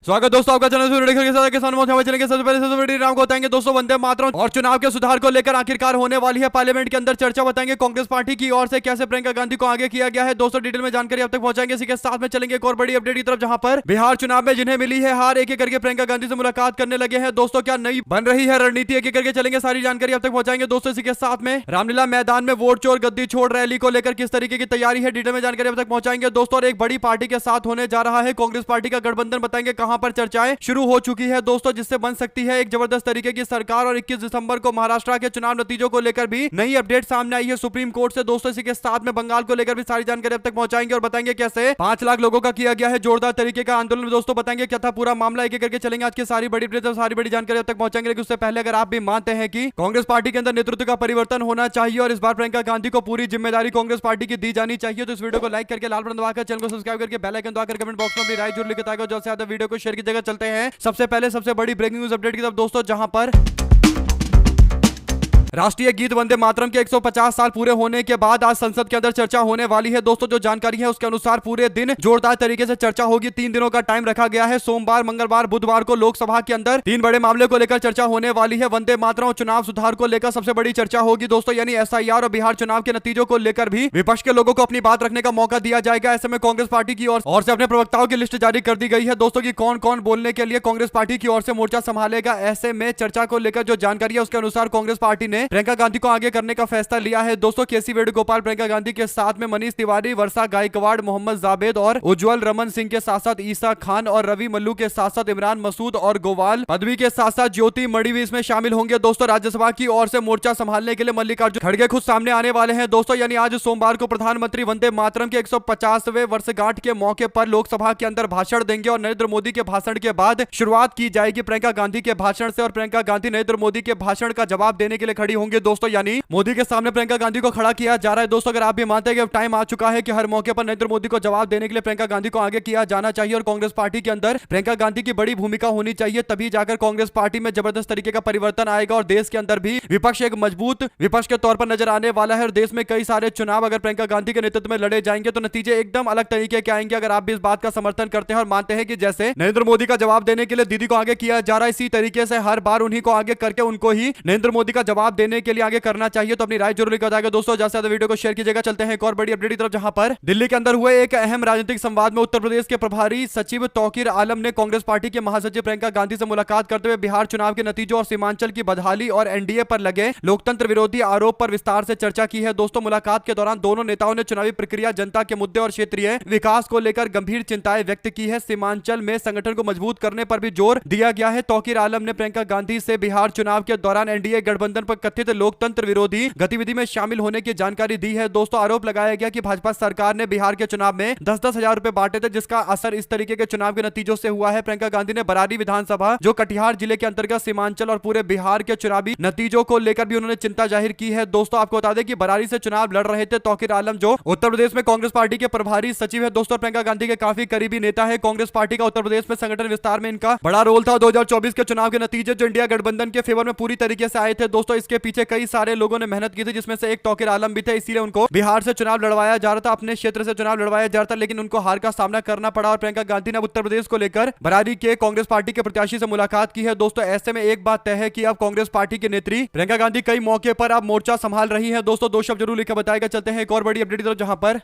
स्वागत दोस्तों आपका चैनल के साथ किसान मोर्चा चलेंगे। सबसे पहले सबसे बड़ी नाम को बताएंगे दोस्तों वंदे मातरम और चुनाव के सुधार को लेकर आखिरकार होने वाली है पार्लियामेंट के अंदर चर्चा। बताएंगे कांग्रेस पार्टी की ओर से कैसे प्रियंका गांधी को आगे किया गया है दोस्तों, डिटेल में जानकारी अब तक पहुंचाएंगे। इसी के साथ में चलेंगे एक और बड़ी अपडेट की तरफ, जहां पर बिहार चुनाव में जिन्हें मिली है हार, एक एक करके प्रियंका गांधी से मुलाकात करने लगे हैं दोस्तों। क्या नई बन रही है रणनीति, एक एक करके चलेंगे, सारी जानकारी अब तक पहुंचाएंगे दोस्तों। इसी के साथ में रामलीला मैदान में वोट चोर गद्दी छोड़ रैली को लेकर किस तरीके की तैयारी है, डिटेल में जानकारी अब तक पहुंचाएंगे दोस्तों। और एक बड़ी पार्टी के साथ होने जा रहा है कांग्रेस पार्टी का गठबंधन, बताएंगे कहां पर चर्चाएं शुरू हो चुकी है दोस्तों, जिससे बन सकती है एक जबरदस्त तरीके की सरकार। और 21 दिसंबर को महाराष्ट्र के चुनाव नतीजों को लेकर भी नई अपडेट सामने आई है सुप्रीम कोर्ट से दोस्तों। इसी के साथ में बंगाल को लेकर भी सारी जानकारी अब तक पहुंचाएंगे और बताएंगे कैसे 5 लाख लोगों का किया गया है जोरदार तरीके का आंदोलन दोस्तों। बताएंगे क्या था पूरा मामला, एक एक करके चलेंगे। आज की सारी बड़ी अपडेट सारी बड़ी जानकारी अब तक पहुंचाएंगे। लेकिन उससे पहले अगर आप भी मानते हैं कि कांग्रेस पार्टी के अंदर नेतृत्व का परिवर्तन होना चाहिए और इस बार प्रियंका गांधी को पूरी जिम्मेदारी कांग्रेस पार्टी की दी जानी चाहिए, तो इस वीडियो को लाइक करके लाल बटन दबाकर चैनल को सब्सक्राइब करके बेल आइकन दबाकर कमेंट बॉक्स में अपनी राय जरूर लिखते आएगा। जो ज्यादा वीडियो को शेयर की जगह चलते हैं सबसे पहले सबसे बड़ी ब्रेकिंग न्यूज अपडेट की तरफ दोस्तों, जहां पर राष्ट्रीय गीत वंदे मातरम के 150 साल पूरे होने के बाद आज संसद के अंदर चर्चा होने वाली है दोस्तों। जो जानकारी है उसके अनुसार पूरे दिन जोरदार तरीके से चर्चा होगी। 3 दिनों का टाइम रखा गया है। सोमवार, मंगलवार, बुधवार को लोकसभा के अंदर 3 बड़े मामले को लेकर चर्चा होने वाली है। वंदे मातरम और चुनाव सुधार को लेकर सबसे बड़ी चर्चा होगी दोस्तों, यानी एसआईआर और बिहार चुनाव के नतीजों को लेकर भी विपक्ष के लोगों को अपनी बात रखने का मौका दिया जाएगा। ऐसे में कांग्रेस पार्टी की ओर से अपने प्रवक्ताओं की लिस्ट जारी कर दी गई है दोस्तों की कौन कौन बोलने के लिए कांग्रेस पार्टी की ओर से मोर्चा संभालेगा। ऐसे में चर्चा को लेकर जो जानकारी है उसके अनुसार कांग्रेस पार्टी ने प्रियंका गांधी को आगे करने का फैसला लिया है दोस्तों। केसी वेणुगोपाल प्रियंका गांधी के साथ में मनीष तिवारी, वर्षा गायकवाड़, मोहम्मद जावेद और उज्जवल रमन सिंह के साथ साथ ईसा खान और रवि मल्लू के साथ साथ इमरान मसूद और गोवाल पदवी के साथ साथ ज्योति मणि भी इसमें शामिल होंगे दोस्तों। राज्यसभा की ओर से मोर्चा संभालने के लिए मल्लिकार्जुन खड़गे खुद सामने आने वाले हैं दोस्तों। यानी आज सोमवार को प्रधानमंत्री वंदे मातरम के 150वें वर्षगांठ के मौके पर लोकसभा के अंदर भाषण देंगे और नरेंद्र मोदी के भाषण के बाद शुरुआत की जाएगी प्रियंका गांधी के भाषण से। और प्रियंका गांधी नरेंद्र मोदी के भाषण का जवाब देने के लिए खड़ी होंगे दोस्तों, यानी मोदी के सामने प्रियंका गांधी को खड़ा किया जा रहा है दोस्तों। अगर आप भी मानते हैं कि अब टाइम आ चुका है कि हर मौके पर नरेंद्र मोदी को जवाब देने के लिए प्रियंका गांधी को आगे किया जाना चाहिए और कांग्रेस पार्टी के अंदर प्रियंका गांधी की बड़ी भूमिका होनी चाहिए, तभी जाकर कांग्रेस पार्टी में जबरदस्त तरीके का परिवर्तन आएगा और देश के अंदर भी विपक्ष एक मजबूत विपक्ष के तौर पर नजर आने वाला है। और देश में कई सारे चुनाव अगर प्रियंका गांधी के नेतृत्व में लड़े जाएंगे तो नतीजे एकदम अलग तरीके के आएंगे। अगर आप भी इस बात का समर्थन करते हैं और मानते हैं कि जैसे नरेंद्र मोदी का जवाब देने के लिए दीदी को आगे किया जा रहा है, इसी तरीके से हर बार उन्हीं को आगे करके उनको ही नरेंद्र मोदी का जवाब देने के लिए आगे करना चाहिए, तो अपनी राय जरूर लिखा जाएगा दोस्तों। ज्यादा वीडियो को शेयर कीजिएगा। चलते हैं एक और बड़ी अपडेट की तरफ, जहां पर दिल्ली के अंदर हुए एक अहम राजनीतिक संवाद में उत्तर प्रदेश के प्रभारी सचिव तौकीर आलम ने कांग्रेस पार्टी के महासचिव प्रियंका गांधी से मुलाकात करते हुए बिहार चुनाव के नतीजों और सीमांचल की बदहाली और एनडीए पर लगे लोकतंत्र विरोधी आरोप पर विस्तार से चर्चा की है दोस्तों। मुलाकात के दौरान दोनों नेताओं ने चुनावी प्रक्रिया, जनता के मुद्दे और क्षेत्रीय विकास को लेकर गंभीर चिंताएं व्यक्त की है। सीमांचल में संगठन को मजबूत करने पर भी जोर दिया गया है। तौकीर आलम ने प्रियंका गांधी से बिहार चुनाव के दौरान एनडीए गठबंधन पर कथित लोकतंत्र विरोधी गतिविधि में शामिल होने की जानकारी दी है दोस्तों। आरोप लगाया गया कि भाजपा सरकार ने बिहार के चुनाव में 10-10 हजार रुपए बांटे थे, जिसका असर इस तरीके के चुनाव के नतीजों से हुआ है। प्रियंका गांधी ने बरारी विधानसभा जो कटिहार जिले के अंतर्गत सीमांचल और पूरे बिहार के चुनावी नतीजों को लेकर भी उन्होंने चिंता जाहिर की है दोस्तों। आपको बता दें कि बरारी से चुनाव लड़ रहे थे तौकीर आलम, जो उत्तर प्रदेश में कांग्रेस पार्टी के प्रभारी सचिव है दोस्तों। प्रियंका गांधी के काफी करीबी नेता है। कांग्रेस पार्टी का उत्तर प्रदेश में संगठन विस्तार में इनका बड़ा रोल था। 2024 के चुनाव के नतीजे जो इंडिया गठबंधन के फेवर में पूरी तरीके से आए थे दोस्तों, इसके पीछे कई सारे लोगों ने मेहनत की थी, जिसमें से एक तौकीर आलम भी थे। इसीलिए उनको बिहार से चुनाव लड़वाया जा रहा था, अपने क्षेत्र से चुनाव लड़वाया जा रहा था, लेकिन उनको हार का सामना करना पड़ा। और प्रियंका गांधी ने उत्तर प्रदेश को लेकर बरारी के कांग्रेस पार्टी के प्रत्याशी से मुलाकात की है दोस्तों। ऐसे में एक बात तय है कि अब कांग्रेस पार्टी के नेत्री प्रियंका गांधी कई मौके पर अब मोर्चा संभाल रही है दोस्तों। 2 शब्द जरूर लिखकर बताएगा। चलते हैं एक और बड़ी अपडेट की तरफ, जहां पर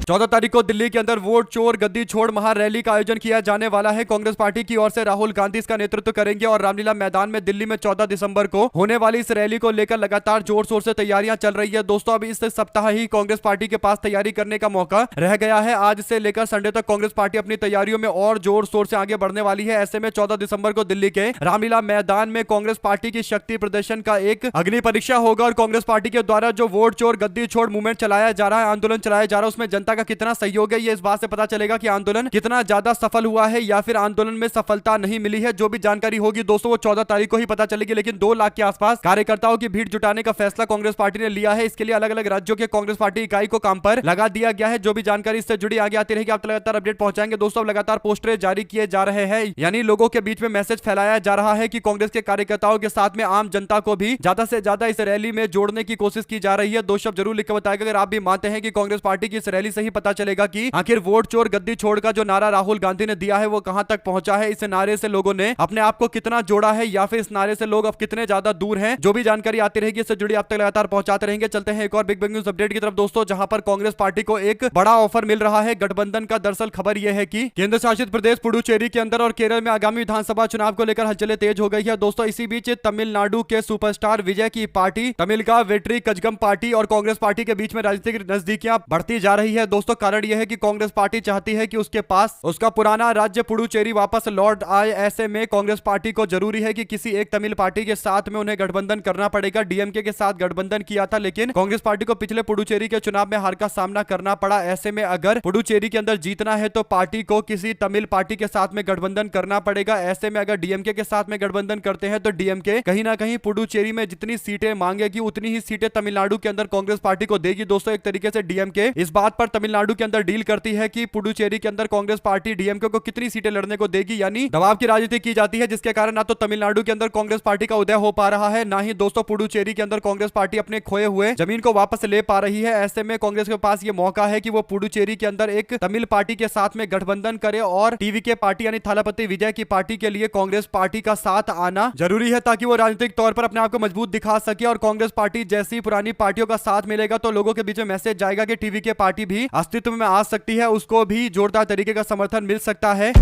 14 तारीख को दिल्ली के अंदर वोट चोर गद्दी छोड़ महारैली का आयोजन किया जाने वाला है। कांग्रेस पार्टी की ओर से राहुल गांधी इसका नेतृत्व करेंगे और रामलीला मैदान में दिल्ली में 14 दिसंबर को होने वाली इस रैली को लेकर लगातार जोर शोर से तैयारियां चल रही है दोस्तों। अभी इस सप्ताह ही कांग्रेस पार्टी के पास तैयारी करने का मौका रह गया है। आज से लेकर संडे तक कांग्रेस पार्टी अपनी तैयारियों में और जोर शोर से आगे बढ़ने वाली है। ऐसे में 14 दिसंबर को दिल्ली के रामलीला मैदान में कांग्रेस पार्टी की शक्ति प्रदर्शन का एक अग्नि परीक्षा होगा और कांग्रेस पार्टी के द्वारा जो वोट चोर गद्दी छोड़ मूवमेंट चलाया जा रहा है, आंदोलन चलाया जा रहा है, उसमें जनता का कितना सहयोग है, ये इस बात से पता चलेगा कि आंदोलन कितना ज्यादा सफल हुआ है या फिर आंदोलन में सफलता नहीं मिली है। जो भी जानकारी होगी दोस्तों वो 14 तारीख को ही पता चलेगी। लेकिन 2 लाख के आसपास कार्यकर्ताओं की भीड़ जुटाने का फैसला कांग्रेस पार्टी ने लिया है। इसके लिए अलग अलग राज्यों के कांग्रेस पार्टी इकाई को काम पर लगा दिया गया है। जो भी जानकारी इससे जुड़ी आगे आती रहेगी, आप लगातार अपडेट पहुंचाएंगे दोस्तों। लगातार पोस्टरें जारी किए जा रहे हैं, यानी लोगों के बीच में मैसेज फैलाया जा रहा है कि कांग्रेस के कार्यकर्ताओं के साथ में आम जनता को भी ज्यादा से ज्यादा इस रैली में जोड़ने की कोशिश की जा रही है। 2 शब्द जरूर लिखकर बताएगा अगर आप भी मानते हैं कि कांग्रेस पार्टी की इस रैली से ही पता चलेगा कि आखिर वोट चोर गद्दी छोड़ का जो नारा राहुल गांधी ने दिया है वो कहां तक पहुंचा है। इस नारे से लोगों ने अपने आप को कितना जोड़ा है या फिर इस नारे से लोग अब कितने ज्यादा दूर हैं। जो भी जानकारी आती रहेगी इससे जुड़ी आप तक लगातार पहुंचाते रहेंगे। चलते हैं एक और बिग न्यूज अपडेट की तरफ दोस्तों, जहां पर कांग्रेस पार्टी को एक बड़ा ऑफर मिल रहा है गठबंधन का। दरअसल खबर यह है कि केंद्र शासित प्रदेश पुडुचेरी के अंदर और केरल में आगामी विधानसभा चुनाव को लेकर हलचलें तेज हो गई है दोस्तों। इसी बीच तमिलनाडु के सुपरस्टार विजय की पार्टी तमिल का वेट्री कजगम पार्टी और कांग्रेस पार्टी के बीच में राजनीतिक नजदीकियां बढ़ती जा रही है दोस्तों। कारण यह है कि कांग्रेस पार्टी चाहती है कि उसके पास उसका पुराना राज्य पुडुचेरी वापस लौट आए। ऐसे में कांग्रेस पार्टी को जरूरी है कि किसी एक तमिल पार्टी के साथ में उन्हें गठबंधन करना पड़ेगा। डीएमके के साथ गठबंधन किया था लेकिन कांग्रेस पार्टी को पिछले पुडुचेरी के चुनाव में हार का सामना करना पड़ा। ऐसे में अगर पुडुचेरी के अंदर जीतना है तो पार्टी को किसी तमिल पार्टी के साथ में गठबंधन करना पड़ेगा। ऐसे में अगर डीएमके के साथ में गठबंधन करते हैं तो डीएमके कहीं ना कहीं पुडुचेरी में जितनी सीटें मांगेगी उतनी ही सीटें तमिलनाडु के अंदर कांग्रेस पार्टी को देगी दोस्तों। एक तरीके से डीएमके इस बात पर तमिलनाडु के अंदर डील करती है कि पुडुचेरी के अंदर कांग्रेस पार्टी डीएमके को कितनी सीटें लड़ने को देगी, यानी दबाव की राजनीति की जाती है, जिसके कारण ना तो तमिलनाडु के अंदर कांग्रेस पार्टी का उदय हो पा रहा है, ना ही दोस्तों पुडुचेरी के अंदर कांग्रेस पार्टी अपने खोए हुए जमीन को वापस ले पा रही है। ऐसे में कांग्रेस के पास ये मौका है कि वो पुडुचेरी के अंदर एक तमिल पार्टी के साथ में गठबंधन करे और टीवीके पार्टी यानी थालापति विजय की पार्टी के लिए कांग्रेस पार्टी का साथ आना जरूरी है ताकि वो राजनीतिक तौर पर अपने आप को मजबूत दिखा सके। और कांग्रेस पार्टी जैसी पुरानी पार्टियों का साथ मिलेगा तो लोगों के बीच में मैसेज जाएगा कि टीवीके पार्टी भी अस्तित्व में आ सकती है, उसको भी जोरदार तरीके का समर्थन मिल सकता है।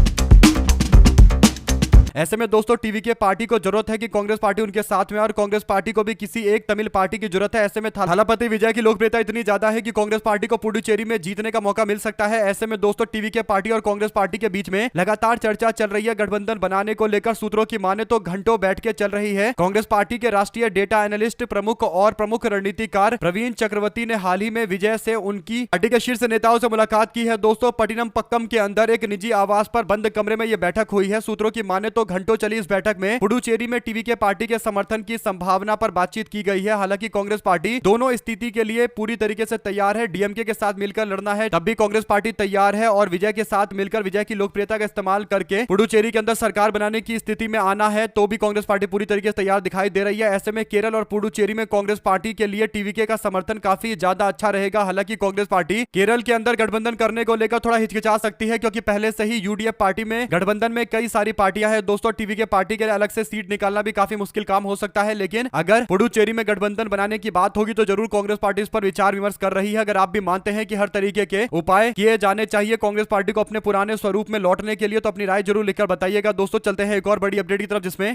ऐसे में दोस्तों टीवीके पार्टी को जरूरत है कि कांग्रेस पार्टी उनके साथ में और कांग्रेस पार्टी को भी किसी एक तमिल पार्टी की जरूरत है। ऐसे में थालापति विजय की लोकप्रियता इतनी ज्यादा है कि कांग्रेस पार्टी को पुडुचेरी में जीतने का मौका मिल सकता है। ऐसे में दोस्तों टीवीके पार्टी और कांग्रेस पार्टी के बीच में लगातार चर्चा चल रही है गठबंधन बनाने को लेकर। सूत्रों की माने तो घंटों बैठ के चल रही है। कांग्रेस पार्टी के राष्ट्रीय डेटा एनालिस्ट प्रमुख रणनीतिकार प्रवीण चक्रवर्ती ने हाल ही में विजय से उनकी पार्टी के शीर्ष नेताओं से मुलाकात की है दोस्तों। पट्टिनम पक्कम के अंदर एक निजी आवास पर बंद कमरे में यह बैठक हुई है। सूत्रों की माने तो घंटों चली इस बैठक में पुडुचेरी में टीवीके पार्टी के समर्थन की संभावना पर बातचीत की गई है। हालांकि कांग्रेस पार्टी दोनों स्थिति के लिए पूरी तरीके से तैयार है। डीएमके के साथ मिलकर लड़ना है तब भी कांग्रेस पार्टी तैयार है और विजय के साथ मिलकर विजय की लोकप्रियता का इस्तेमाल करके पुडुचेरी के अंदर सरकार बनाने की स्थिति में आना है तो भी कांग्रेस पार्टी पूरी तरीके से तैयार दिखाई दे रही है। ऐसे में केरल और पुडुचेरी में कांग्रेस पार्टी के लिए टीवीके का समर्थन काफी ज्यादा अच्छा रहेगा। हालांकि कांग्रेस पार्टी केरल के अंदर गठबंधन करने को लेकर थोड़ा हिचकिचा सकती है क्योंकि पहले से ही यूडीएफ पार्टी में गठबंधन में कई सारी पार्टियां हैं दोस्तों। टीवीके पार्टी के लिए अलग से सीट निकालना भी काफी मुश्किल काम हो सकता है, लेकिन अगर पुडुचेरी में गठबंधन बनाने की बात होगी तो जरूर कांग्रेस पार्टी इस पर विचार विमर्श कर रही है। अगर आप भी मानते हैं कि हर तरीके के उपाय किए जाने चाहिए कांग्रेस पार्टी को अपने पुराने स्वरूप में लौटने के लिए तो अपनी राय जरूर लिखकर बताइएगा दोस्तों। चलते हैं एक और बड़ी अपडेट की तरफ जिसमें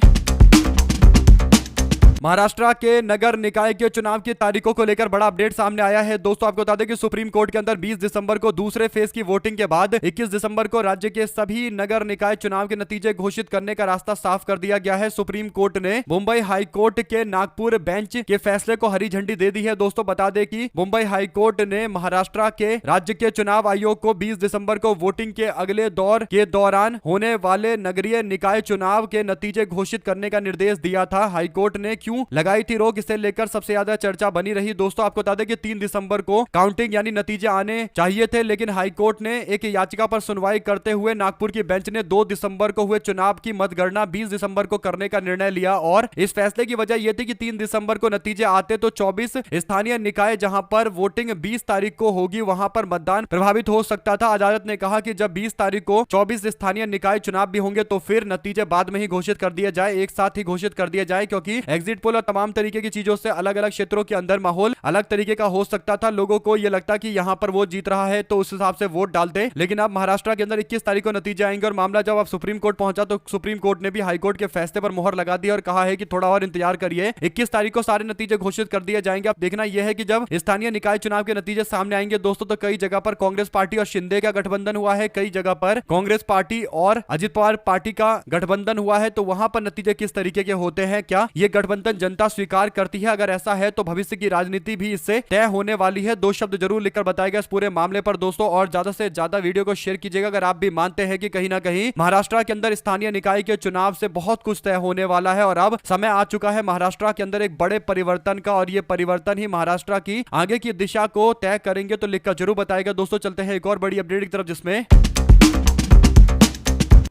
महाराष्ट्र के नगर निकाय के चुनाव की तारीखों को लेकर बड़ा अपडेट सामने आया है दोस्तों। आपको बता दें कि सुप्रीम कोर्ट के अंदर 20 दिसंबर को दूसरे फेज की वोटिंग के बाद 21 दिसंबर को राज्य के सभी नगर निकाय चुनाव के नतीजे घोषित करने का रास्ता साफ कर दिया गया है। सुप्रीम कोर्ट ने मुंबई हाई कोर्ट के नागपुर बेंच के फैसले को हरी झंडी दे दी है दोस्तों। बता दें कि मुंबई हाई कोर्ट ने महाराष्ट्र के राज्य के चुनाव आयोग को 20 दिसंबर को वोटिंग के अगले दौर के दौरान होने वाले नगरीय निकाय चुनाव के नतीजे घोषित करने का निर्देश दिया था। हाईकोर्ट ने क्यों लगाई थी रोक, इसे लेकर सबसे ज्यादा चर्चा बनी रही दोस्तों। आपको बता दें कि 3 दिसंबर को काउंटिंग यानी नतीजे आने चाहिए थे, लेकिन हाईकोर्ट ने एक याचिका पर सुनवाई करते हुए नागपुर की बेंच ने 2 दिसंबर को हुए चुनाव की मतगणना 20 दिसंबर को करने का निर्णय लिया। और इस फैसले की वजह यह थी कि 3 दिसंबर को नतीजे आते तो 24 स्थानीय निकाय जहां पर वोटिंग 20 तारीख को होगी वहां पर मतदान प्रभावित हो सकता था। अदालत ने कहा कि जब 20 तारीख को 24 स्थानीय निकाय चुनाव भी होंगे तो फिर नतीजे बाद में ही घोषित कर दिए जाए, एक साथ ही घोषित कर दिए जाए, क्योंकि एग्जिट पोल और तमाम तरीके की चीजों से अलग अलग क्षेत्रों के अंदर माहौल अलग तरीके का हो सकता था। लोगों को यह लगता कि यहां पर वो जीत रहा है तो उस हिसाब से वोट डालते, लेकिन अब महाराष्ट्र के अंदर 21 तारीख को नतीजे आएंगे और मामला जब अब सुप्रीम कोर्ट पहुंचा तो सुप्रीम कोर्ट ने भी हाईकोर्ट के फैसले पर मोहर लगा दी और कहा है कि थोड़ा और इंतजार करिए, 21 तारीख को सारे नतीजे घोषित कर दिए जाएंगे। अब देखना यह है कि जब स्थानीय निकाय चुनाव के नतीजे सामने आएंगे दोस्तों तो कई जगह पर कांग्रेस पार्टी और शिंदे का गठबंधन हुआ है, कई जगह पर कांग्रेस पार्टी और अजित पवार पार्टी का गठबंधन हुआ है, तो वहां पर नतीजे किस तरीके के होते हैं, क्या ये गठबंधन जनता स्वीकार करती है? अगर ऐसा है तो भविष्य की राजनीति भी इससे तय होने वाली है। 2 शब्द जरूर लिखकर बताएगा इस पूरे मामले पर दोस्तों, और ज्यादा से ज्यादा वीडियो को शेयर कीजिएगा अगर आप भी मानते हैं कि कहीं ना कहीं महाराष्ट्र के अंदर स्थानीय निकाय के चुनाव से बहुत कुछ तय होने वाला है और अब समय आ चुका है महाराष्ट्र के अंदर एक बड़े परिवर्तन का, और ये परिवर्तन ही महाराष्ट्र की आगे की दिशा को तय करेंगे। तो लिखकर जरूर बताएगा दोस्तों। चलते हैं एक और बड़ी अपडेट की तरफ जिसमें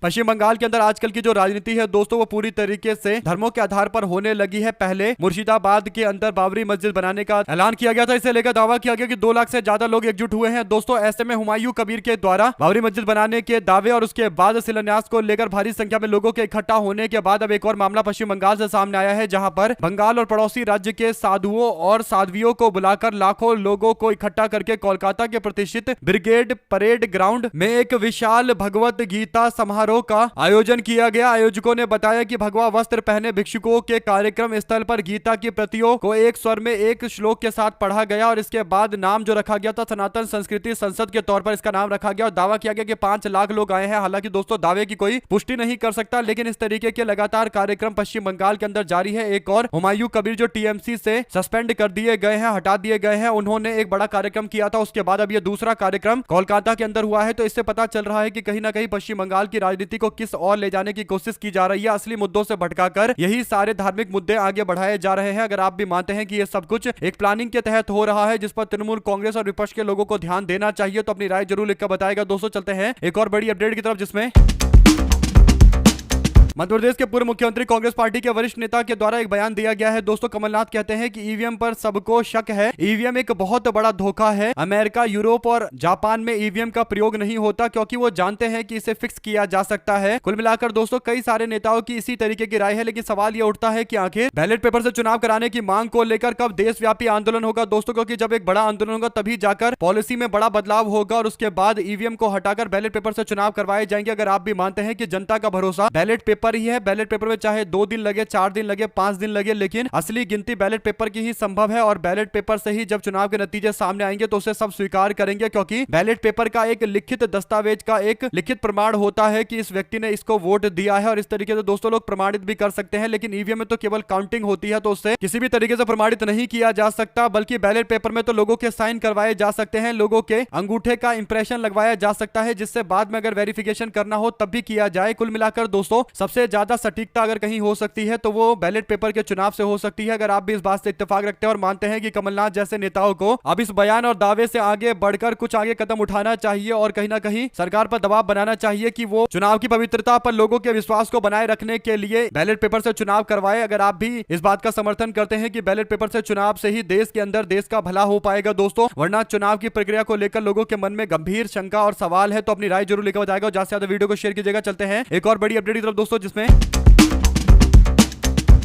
पश्चिम बंगाल के अंदर आजकल की जो राजनीति है दोस्तों वो पूरी तरीके से धर्मों के आधार पर होने लगी है। पहले मुर्शिदाबाद के अंदर बाबरी मस्जिद बनाने का ऐलान किया गया था, इसे लेकर दावा किया गया कि 2 लाख से ज्यादा लोग एकजुट हुए हैं दोस्तों। ऐसे में हुमायूं कबीर के द्वारा बाबरी मस्जिद बनाने के दावे और उसके बाद शिलान्यास को लेकर भारी संख्या में लोगों के इकट्ठा होने के बाद अब एक और मामला पश्चिम बंगाल से सामने आया है, जहां पर बंगाल और पड़ोसी राज्य के साधुओं और साध्वियों को बुलाकर लाखों लोगों को इकट्ठा करके कोलकाता के प्रतिष्ठित ब्रिगेड परेड ग्राउंड में एक विशाल भगवत गीता समारोह का आयोजन किया गया। आयोजकों ने बताया कि भगवा वस्त्र पहने भिक्षुकों के कार्यक्रम स्थल पर गीता की प्रतियों को एक स्वर में एक श्लोक के साथ पढ़ा गया और इसके बाद नाम जो रखा गया था सनातन संस्कृति संसद के तौर पर इसका नाम रखा गया और दावा किया गया कि 5 लाख लोग आए हैं। हालांकि दोस्तों दावे की कोई पुष्टि नहीं कर सकता, लेकिन इस तरीके के लगातार कार्यक्रम पश्चिम बंगाल के अंदर जारी है। एक और हुमायूं कबीर जो टीएमसी से सस्पेंड कर दिए गए हैं, हटा दिए गए हैं, उन्होंने एक बड़ा कार्यक्रम किया था, उसके बाद अब ये दूसरा कार्यक्रम कोलकाता के अंदर हुआ है। तो इससे पता चल रहा है कि कहीं ना कहीं पश्चिम बंगाल की राजनीति को किस और ले जाने की कोशिश की जा रही है। असली मुद्दों से भटकाकर यही सारे धार्मिक मुद्दे आगे बढ़ाए जा रहे हैं। अगर आप भी मानते हैं कि ये सब कुछ एक प्लानिंग के तहत हो रहा है जिस पर तृणमूल कांग्रेस और विपक्ष के लोगों को ध्यान देना चाहिए, तो अपनी राय जरूर लिखकर बताएगा। दोस्तों चलते हैं एक और बड़ी अपडेट की तरफ, जिसमें मध्य प्रदेश के पूर्व मुख्यमंत्री कांग्रेस पार्टी के वरिष्ठ नेता के द्वारा एक बयान दिया गया है। दोस्तों कमलनाथ कहते हैं कि ईवीएम पर सबको शक है, ईवीएम एक बहुत बड़ा धोखा है। अमेरिका, यूरोप और जापान में ईवीएम का प्रयोग नहीं होता क्योंकि वो जानते हैं कि इसे फिक्स किया जा सकता है। कुल मिलाकर दोस्तों कई सारे नेताओं की इसी तरीके की राय है, लेकिन सवाल ये उठता है कि आखिर बैलेट पेपर से चुनाव कराने की मांग को लेकर कब देशव्यापी आंदोलन होगा दोस्तों, क्योंकि जब एक बड़ा आंदोलन होगा तभी जाकर पॉलिसी में बड़ा बदलाव होगा और उसके बाद ईवीएम को हटाकर बैलेट पेपर से चुनाव करवाए जाएंगे। अगर आप भी मानते हैं कि जनता का भरोसा बैलेट पेपर ही है, बैलेट पेपर में चाहे 2 दिन लगे, 4 दिन लगे, 5 दिन लगे, लेकिन असली गिनती बैलेट पेपर की ही संभव है और बैलेट पेपर से ही जब चुनाव के नतीजे सामने आएंगे तो उसे सब स्वीकार करेंगे, क्योंकि बैलेट पेपर का एक लिखित दस्तावेज का एक लिखित प्रमाण होता है कि इस व्यक्ति ने इसको वोट दिया है और इस तरीके से दोस्तों लोग प्रमाणित भी कर सकते हैं। लेकिन ईवीएम में तो केवल काउंटिंग होती है, तो उससे किसी भी तरीके से प्रमाणित नहीं किया जा सकता, बल्कि बैलेट पेपर में तो लोगों के साइन करवाए जा सकते हैं, लोगों के अंगूठे का इंप्रेशन लगवाया जा सकता है, जिससे बाद में अगर वेरिफिकेशन करना हो तब भी किया जाए। कुल मिलाकर दोस्तों सबसे ज्यादा सटीकता अगर कहीं हो सकती है तो वो बैलेट पेपर के चुनाव से हो सकती है। अगर आप भी इस बात से इत्तेफाक रखते हैं और मानते हैं कि कमलनाथ जैसे नेताओं को अब इस बयान और दावे से आगे बढ़कर कुछ आगे कदम उठाना चाहिए और कहीं ना कहीं सरकार पर दबाव बनाना चाहिए कि वो चुनाव की पवित्रता पर लोगों के विश्वास को बनाए रखने के लिए बैलेट पेपर से चुनाव करवाए। अगर आप भी इस बात का समर्थन करते हैं कि बैलेट पेपर से चुनाव से ही देश के अंदर देश का भला हो पाएगा दोस्तों, वरना चुनाव की प्रक्रिया को लेकर लोगों के मन में गंभीर शंका और सवाल है, तो अपनी राय जरूर लेकर बताएगा और ज्यादा से ज्यादा वीडियो को शेयर कीजिएगा। चलते हैं एक और बड़ी अपडेट की तरफ दोस्तों, जिसमें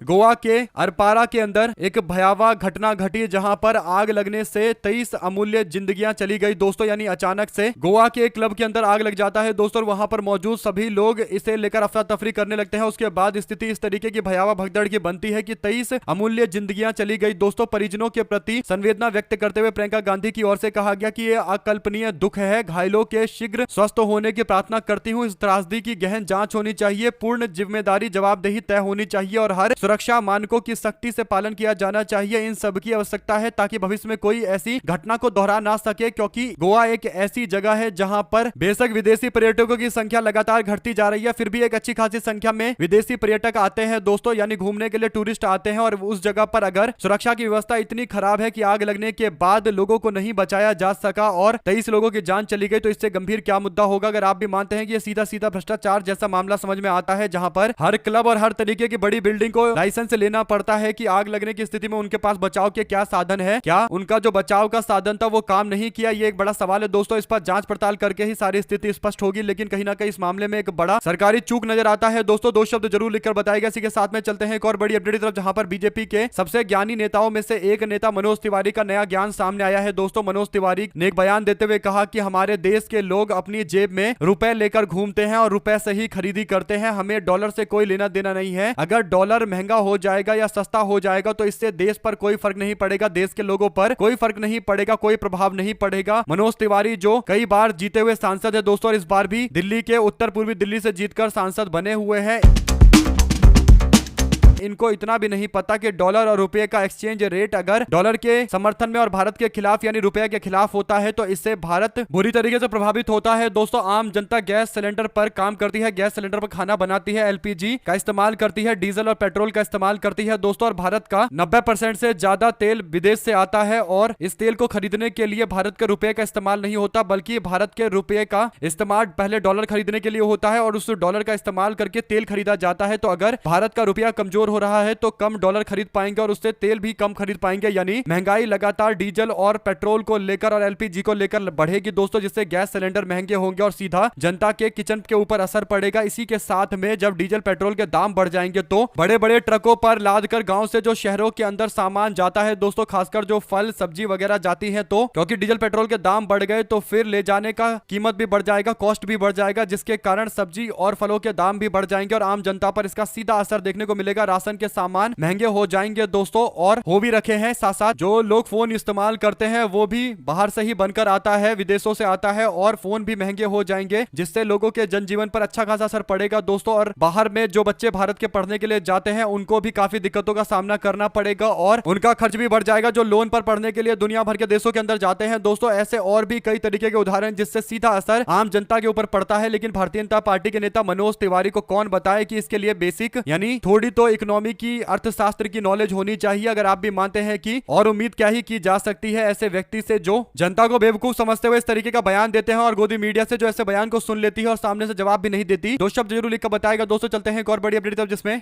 गोवा के अरपारा के अंदर एक भयावह घटना घटी, जहां पर आग लगने से 23 अमूल्य जिंदगियां चली गई दोस्तों। यानी अचानक से गोवा के एक क्लब के अंदर आग लग जाता है दोस्तों, वहां पर मौजूद सभी लोग इसे लेकर अफरा तफरी करने लगते हैं। उसके बाद स्थिति इस तरीके की भयावह भगदड़ की बनती है कि 23 अमूल्य जिंदगियां चली गई दोस्तों। परिजनों के प्रति संवेदना व्यक्त करते हुए प्रियंका गांधी की ओर से कहा गया कि यह अकल्पनीय दुख है, घायलों के शीघ्र स्वस्थ होने की प्रार्थना करती हूँ। इस त्रासदी की गहन जांच होनी चाहिए, पूर्ण जिम्मेदारी जवाबदेही तय होनी चाहिए और हर सुरक्षा मानकों की सख्ती से पालन किया जाना चाहिए। इन सब की आवश्यकता है ताकि भविष्य में कोई ऐसी घटना को दोहरा ना सके, क्योंकि गोवा एक ऐसी जगह है जहां पर बेशक विदेशी पर्यटकों की संख्या लगातार घटती जा रही है, फिर भी एक अच्छी खासी संख्या में विदेशी पर्यटक आते हैं दोस्तों, यानी घूमने के लिए टूरिस्ट आते हैं। और उस जगह पर अगर सुरक्षा की व्यवस्था इतनी खराब है कि आग लगने के बाद लोगों को नहीं बचाया जा सका और 23 लोगों की जान चली गई, तो इससे गंभीर क्या मुद्दा होगा। अगर आप भी मानते हैं कि ये सीधा सीधा भ्रष्टाचार जैसा मामला समझ में आता है, जहां पर हर क्लब और हर तरीके की बड़ी बिल्डिंग को लाइसेंस लेना पड़ता है कि आग लगने की स्थिति में उनके पास बचाव के क्या साधन है, क्या उनका जो बचाव का साधन था वो काम नहीं किया, ये एक बड़ा सवाल है दोस्तों। इस पर जांच पड़ताल करके ही सारी स्थिति स्पष्ट होगी, लेकिन कहीं ना कहीं इस मामले में एक बड़ा सरकारी चूक नजर आता है दोस्तों। 2 शब्द जरूर लिखकर बताएगा। इसी के साथ में चलते हैं एक और बड़ी अपडेट की तरफ, जहां पर बीजेपी के सबसे ज्ञानी नेताओं में से एक नेता मनोज तिवारी का नया ज्ञान सामने आया है दोस्तों। मनोज तिवारी ने एक बयान देते हुए कहा कि हमारे देश के लोग अपनी जेब में रुपए लेकर घूमते हैं और रुपए से ही खरीदी करते हैं, हमें डॉलर से कोई लेना देना नहीं है। अगर डॉलर महंगा हो जाएगा या सस्ता हो जाएगा तो इससे देश पर कोई फर्क नहीं पड़ेगा, देश के लोगों पर कोई फर्क नहीं पड़ेगा, कोई प्रभाव नहीं पड़ेगा। मनोज तिवारी जो कई बार जीते हुए सांसद है दोस्तों, और इस बार भी दिल्ली के उत्तर पूर्वी दिल्ली से जीतकर सांसद बने हुए हैं। इनको इतना भी नहीं पता कि डॉलर और रुपए का एक्सचेंज रेट अगर डॉलर के समर्थन में और भारत के खिलाफ यानी रुपए के खिलाफ होता है तो इससे भारत बुरी तरीके से प्रभावित होता है। दोस्तों आम जनता गैस सिलेंडर पर काम करती है, गैस सिलेंडर पर खाना बनाती है, एलपीजी का इस्तेमाल करती है, डीजल और पेट्रोल का इस्तेमाल करती है दोस्तों। और भारत का 90% से ज्यादा तेल विदेश से आता है और इस तेल को खरीदने के लिए भारत के रुपए का इस्तेमाल नहीं होता, बल्कि भारत के रुपए का इस्तेमाल पहले डॉलर खरीदने के लिए होता है और उस डॉलर का इस्तेमाल करके तेल खरीदा जाता है। तो अगर भारत का रुपया कमजोर हो रहा है तो कम डॉलर खरीद पाएंगे और उससे तेल भी कम खरीद पाएंगे, यानी महंगाई लगातार डीजल और पेट्रोल को लेकर और एलपीजी को लेकर बढ़ेगी दोस्तों, जिससे गैस सिलेंडर महंगे होंगे और सीधा जनता के किचन के ऊपर असर पड़ेगा। इसी के साथ में जब डीजल पेट्रोल के दाम बढ़ जाएंगे तो बड़े बड़े ट्रकों पर लाद कर गांव से जो शहरों के अंदर सामान जाता है दोस्तों, खासकर जो फल सब्जी वगैरह जाती है, तो क्योंकि डीजल पेट्रोल के दाम बढ़ गए तो फिर ले जाने का कीमत भी बढ़ जाएगा, कॉस्ट भी बढ़ जाएगा, जिसके कारण सब्जी और फलों के दाम भी बढ़ जाएंगे और आम जनता पर इसका सीधा असर देखने को मिलेगा। राशन के सामान महंगे हो जाएंगे दोस्तों, और हो भी रखे हैं। साथ साथ जो लोग फोन इस्तेमाल करते हैं वो भी बाहर से ही बनकर आता है, विदेशों से आता है, और फोन भी महंगे हो जाएंगे, जिससे लोगों के जनजीवन पर अच्छा खासा असर पड़ेगा दोस्तों। और बाहर में जो बच्चे भारत के पढ़ने के लिए जाते हैं उनको भी काफी दिक्कतों का सामना करना पड़ेगा और उनका खर्च भी बढ़ जाएगा, जो लोन पर पढ़ने के लिए दुनिया भर के देशों के अंदर जाते हैं दोस्तों। ऐसे और भी कई तरीके के उदाहरण जिससे सीधा असर आम जनता के ऊपर पड़ता है। लेकिन भारतीय जनता पार्टी के नेता मनोज तिवारी को कौन बताए कि इसके लिए बेसिक यानी थोड़ी तो इकोनॉमी की, अर्थशास्त्र की नॉलेज होनी चाहिए। अगर आप भी मानते हैं कि और उम्मीद क्या ही की जा सकती है ऐसे व्यक्ति से जो जनता को बेवकूफ समझते हुए इस तरीके का बयान देते हैं और गोदी मीडिया से जो ऐसे बयान को सुन लेती है और सामने से जवाब भी नहीं देती। दो शब्द जरूर लिखकर बताएगा दोस्तों। चलते हैं एक और बड़ी अपडेट जिसमें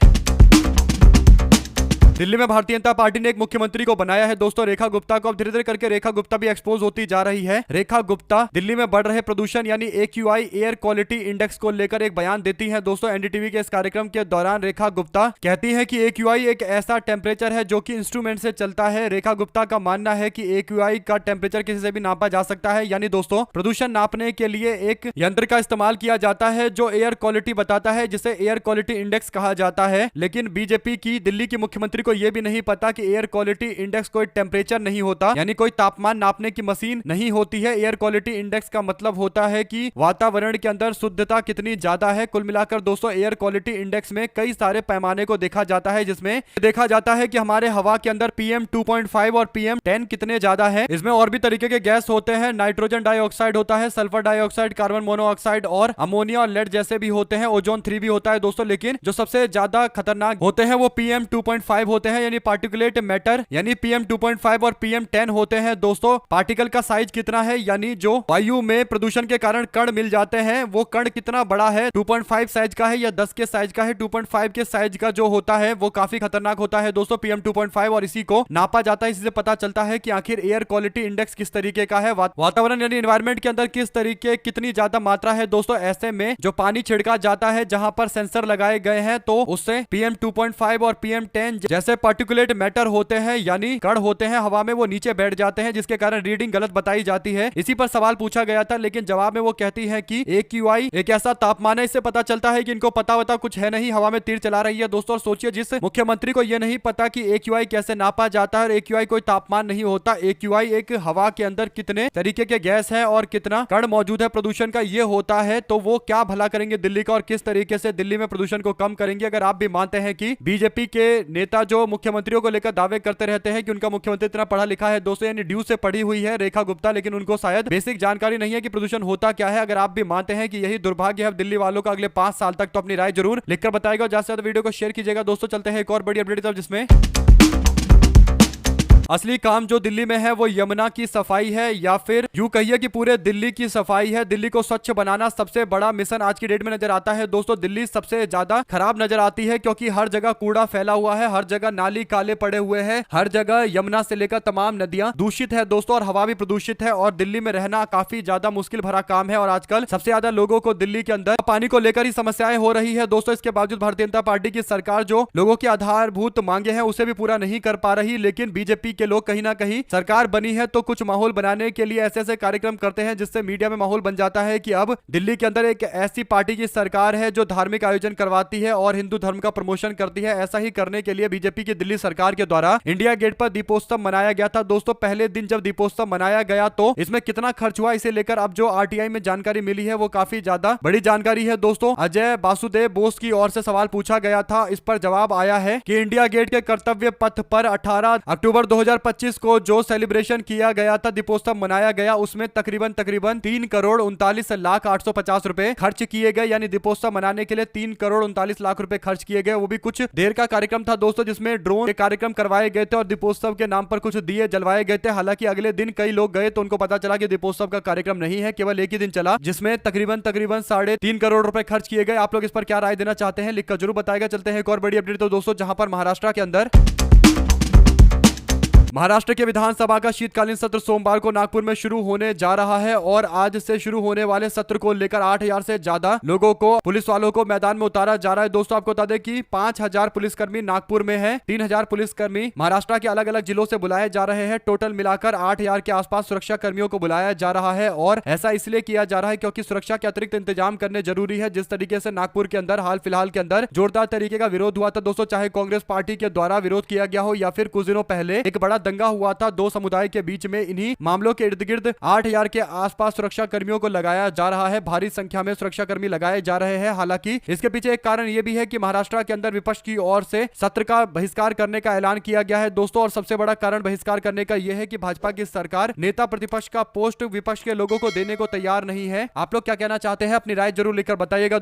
दिल्ली में भारतीय जनता पार्टी ने एक मुख्यमंत्री को बनाया है दोस्तों, रेखा गुप्ता को। अब धीरे धीरे करके रेखा गुप्ता भी एक्सपोज होती जा रही है। रेखा गुप्ता दिल्ली में बढ़ रहे प्रदूषण यानी AQI एयर क्वालिटी इंडेक्स को लेकर एक बयान देती हैं दोस्तों। एनडीटीवी के इस कार्यक्रम के दौरान रेखा गुप्ता कहती है कि AQI एक ऐसा टेम्परेचर है जो कि इंस्ट्रूमेंट से चलता है। रेखा गुप्ता का मानना है कि AQI का टेम्परेचर किसी से भी नापा जा सकता है, यानी दोस्तों प्रदूषण नापने के लिए एक यंत्र का इस्तेमाल किया जाता है जो एयर क्वालिटी बताता है, जिसे एयर क्वालिटी इंडेक्स कहा जाता है। लेकिन बीजेपी की दिल्ली की मुख्यमंत्री को यह भी नहीं पता कि एयर क्वालिटी इंडेक्स कोई टेम्परेचर नहीं होता, यानी कोई तापमान नापने की मशीन नहीं होती है। एयर क्वालिटी इंडेक्स का मतलब होता है कि वातावरण के अंदर शुद्धता कितनी ज्यादा है। कुल मिलाकर दोस्तों एयर क्वालिटी इंडेक्स में कई सारे पैमाने को देखा जाता है, जिसमें देखा जाता है कि हमारे हवा के अंदर PM 2.5 और PM 10 कितने ज्यादा है। इसमें और भी तरीके के गैस होते हैं, नाइट्रोजन डाइऑक्साइड होता है, सल्फर डाइऑक्साइड, कार्बन मोनोऑक्साइड और अमोनिया और लेड जैसे भी होते हैं, ओजोन 3 भी होता है दोस्तों। लेकिन जो सबसे ज्यादा खतरनाक होते हैं वो PM 2.5 होते हैं, यानी पार्टिकुलेट मैटर, यानी PM 2.5 और PM 10 होते हैं दोस्तों। पार्टिकल का साइज कितना है, यानी जो वायु में प्रदूषण के कारण कण मिल जाते हैं वो कण कितना बड़ा है, 2.5 साइज का है या 10 के साइज का है। 2.5 के साइज का जो होता है वो काफी खतरनाक होता है दोस्तों, PM 2.5, और इसी को नापा जाता है। इसी से पता चलता है कि आखिर एयर क्वालिटी इंडेक्स किस तरीके का है, वातावरण यानी एनवायरमेंट के अंदर किस तरीके कितनी ज्यादा मात्रा है दोस्तों। ऐसे में जो पानी छिड़का जाता है जहां पर सेंसर लगाए गए हैं तो उससे PM 2.5 और PM 10 जैसे पार्टिकुलेट मैटर होते हैं, यानी कण होते हैं हवा में, वो नीचे बैठ जाते हैं, जिसके कारण रीडिंग गलत बताई जाती है। इसी पर सवाल पूछा गया था, लेकिन जवाब में वो कहती है कि AQI एक ऐसा तापमान है, इससे पता चलता है कि इनको पता वता कुछ है नहीं, हवा में तीर चला रही है दोस्तों। और सोचिए जिस मुख्यमंत्री को यह नहीं पता कि AQI कैसे नापा जाता है, और AQI कोई तापमान नहीं होता, AQI एक हवा के अंदर कितने तरीके के गैस है और कितना कण मौजूद है प्रदूषण का, ये होता है। तो वो क्या भला करेंगे दिल्ली का और किस तरीके से दिल्ली में प्रदूषण को कम करेंगे। अगर आप भी मानते हैं कि बीजेपी के नेता जो मुख्यमंत्रियों को लेकर दावे करते रहते हैं कि उनका मुख्यमंत्री इतना पढ़ा लिखा है दोस्तों, यानी ड्यू से पढ़ी हुई है रेखा गुप्ता, लेकिन उनको शायद बेसिक जानकारी नहीं है कि प्रदूषण होता क्या है। अगर आप भी मानते हैं कि यही दुर्भाग्य है दिल्ली वालों का अगले 5 साल तक, तो अपनी राय जरूर लिखकर बताएगा। ज्यादा से ज्यादा वीडियो को शेयर कीजिएगा दोस्तों। चलते हैं एक और बड़ी अपडेट जिसमें असली काम जो दिल्ली में है वो यमुना की सफाई है, या फिर यूं कहिए कि पूरे दिल्ली की सफाई है। दिल्ली को स्वच्छ बनाना सबसे बड़ा मिशन आज की डेट में नजर आता है दोस्तों। दिल्ली सबसे ज्यादा खराब नजर आती है क्योंकि हर जगह कूड़ा फैला हुआ है, हर जगह नाली काले पड़े हुए हैं, हर जगह यमुना से लेकर तमाम नदियां दूषित है दोस्तों, और हवा भी प्रदूषित है, और दिल्ली में रहना काफी ज्यादा मुश्किल भरा काम है। और आजकल सबसे ज्यादा लोगों को दिल्ली के अंदर पानी को लेकर ही समस्याएं हो रही है दोस्तों। इसके बावजूद भारतीय जनता पार्टी की सरकार जो लोगों की आधारभूत मांगे हैं उसे भी पूरा नहीं कर पा रही, लेकिन बीजेपी के लोग कहीं ना कहीं सरकार बनी है तो कुछ माहौल बनाने के लिए ऐसे ऐसे कार्यक्रम करते हैं जिससे मीडिया में माहौल बन जाता है कि अब दिल्ली के अंदर एक ऐसी पार्टी की सरकार है जो धार्मिक आयोजन करवाती है और हिंदू धर्म का प्रमोशन करती है। ऐसा ही करने के लिए बीजेपी की दिल्ली सरकार के द्वारा इंडिया गेट पर दीपोत्सव मनाया गया था। दोस्तों पहले दिन जब दीपोत्सव मनाया गया तो इसमें कितना खर्च हुआ इसे लेकर अब जो आरटीआई में जानकारी मिली है वो काफी ज्यादा बड़ी जानकारी है। दोस्तों अजय वासुदेव बोस की ओर से सवाल पूछा गया था, इस पर जवाब आया है कि इंडिया गेट के कर्तव्य पथ पर 18 अक्टूबर 2025 को जो सेलिब्रेशन किया गया था, दीपोत्सव मनाया गया, उसमें तकरीबन 3,39,850 रुपए खर्च किए गए। यानी दीपोत्सव मनाने के लिए 3,39,00,000 रुपए खर्च किए गए। वो भी कुछ देर का कार्यक्रम था दोस्तों, जिसमें ड्रोन के कार्यक्रम करवाए गए थे और दीपोत्सव के नाम पर कुछ दिए जलवाए गए थे। हालांकि अगले दिन कई लोग गए तो उनको पता चला कि दीपोत्सव का कार्यक्रम नहीं है, केवल एक ही दिन चला, जिसमें तकरीबन 3.5 करोड़ रुपए खर्च किए गए। आप लोग इस पर क्या राय देना चाहते हैं लिखकर जरूर बताएगा। चलते हैं एक और बड़ी अपडेट तो दोस्तों, जहां पर महाराष्ट्र के अंदर महाराष्ट्र के विधानसभा का शीतकालीन सत्र सोमवार को नागपुर में शुरू होने जा रहा है और आज से शुरू होने वाले सत्र को लेकर 8,000 से ज्यादा लोगों को, पुलिस वालों को मैदान में उतारा जा रहा है। दोस्तों आपको बता दें कि 5,000 पुलिसकर्मी नागपुर में है, 3,000 पुलिसकर्मी महाराष्ट्र के अलग अलग जिलों से बुलाए जा रहे हैं। टोटल मिलाकर 8,000 के आसपास सुरक्षा कर्मियों को बुलाया जा रहा है और ऐसा इसलिए किया जा रहा है क्योंकि सुरक्षा के अतिरिक्त इंतजाम करने जरूरी है। जिस तरीके से नागपुर के अंदर हाल फिलहाल के अंदर जोरदार तरीके का विरोध हुआ था दोस्तों, चाहे कांग्रेस पार्टी के द्वारा विरोध किया गया हो या फिर कुछ दिनों पहले एक बड़ा दंगा हुआ था दो समुदाय के बीच में, इन्हीं मामलों के इर्द गिर्द 8,000 के आसपास सुरक्षा कर्मियों को लगाया जा रहा है। भारी संख्या में सुरक्षा कर्मी लगाए जा रहे हैं। हालांकि इसके पीछे एक कारण यह भी है कि महाराष्ट्र के अंदर विपक्ष की ओर से सत्र का बहिष्कार करने का ऐलान किया गया है दोस्तों, और सबसे बड़ा कारण बहिष्कार करने का यह है कि भाजपा की सरकार नेता प्रतिपक्ष का पोस्ट विपक्ष के लोगों को देने को तैयार नहीं है। आप लोग क्या कहना चाहते हैं, अपनी राय जरूर लिखकर बताइएगा।